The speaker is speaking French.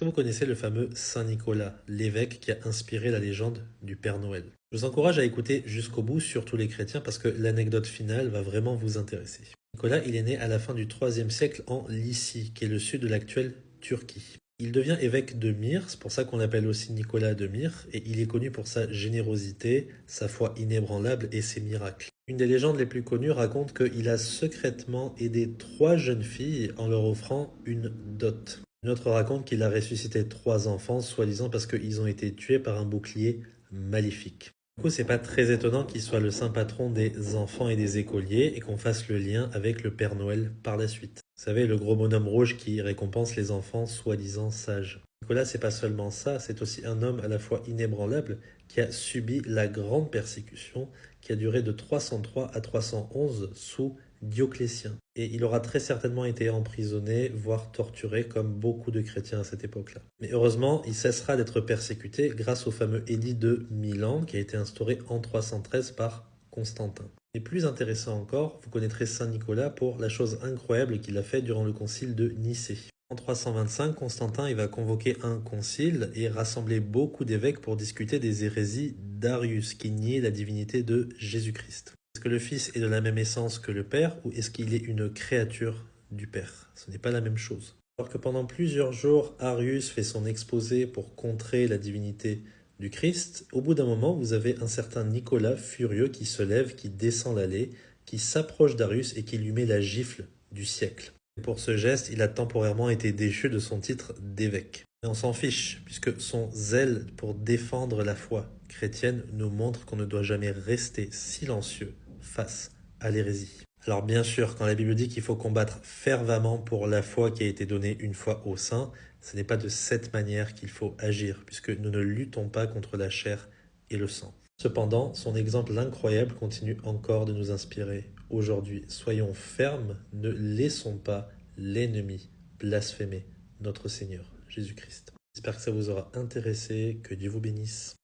que vous connaissez le fameux Saint Nicolas, l'évêque qui a inspiré la légende du Père Noël? Je vous encourage à écouter jusqu'au bout, surtout les chrétiens, parce que l'anecdote finale va vraiment vous intéresser. Nicolas, il est né à la fin du IIIe siècle en Lycie, qui est le sud de l'actuelle Turquie. Il devient évêque de Myre, c'est pour ça qu'on l'appelle aussi Nicolas de Myre, et il est connu pour sa générosité, sa foi inébranlable et ses miracles. Une des légendes les plus connues raconte qu'il a secrètement aidé 3 jeunes filles en leur offrant une dot. Une autre raconte qu'il a ressuscité 3 enfants, soi-disant parce qu'ils ont été tués par un bouclier maléfique. Du coup, c'est pas très étonnant qu'il soit le saint patron des enfants et des écoliers et qu'on fasse le lien avec le Père Noël par la suite. Vous savez, le gros bonhomme rouge qui récompense les enfants soi-disant sages. Nicolas, c'est pas seulement ça, c'est aussi un homme à la fois inébranlable qui a subi la grande persécution qui a duré de 303 à 311 sous Dioclétien. Et il aura très certainement été emprisonné, voire torturé, comme beaucoup de chrétiens à cette époque-là. Mais heureusement, il cessera d'être persécuté grâce au fameux édit de Milan qui a été instauré en 313 par Constantin. Et plus intéressant encore, vous connaîtrez Saint Nicolas pour la chose incroyable qu'il a fait durant le concile de Nicée. En 325, Constantin il va convoquer un concile et rassembler beaucoup d'évêques pour discuter des hérésies d'Arius, qui niait la divinité de Jésus-Christ. Est-ce que le Fils est de la même essence que le Père ou est-ce qu'il est une créature du Père? Ce n'est pas la même chose. Alors que pendant plusieurs jours, Arius fait son exposé pour contrer la divinité du Christ, au bout d'un moment, vous avez un certain Nicolas furieux qui se lève, qui descend l'allée, qui s'approche d'Arius et qui lui met la gifle du siècle. Et pour ce geste, il a temporairement été déchu de son titre d'évêque. Mais on s'en fiche, puisque son zèle pour défendre la foi chrétienne nous montre qu'on ne doit jamais rester silencieux face à l'hérésie. Alors bien sûr, quand la Bible dit qu'il faut combattre fervemment pour la foi qui a été donnée une fois aux saints, ce n'est pas de cette manière qu'il faut agir, puisque nous ne luttons pas contre la chair et le sang. Cependant, son exemple incroyable continue encore de nous inspirer. Aujourd'hui, soyons fermes, ne laissons pas l'ennemi blasphémer notre Seigneur Jésus-Christ. J'espère que ça vous aura intéressé, que Dieu vous bénisse.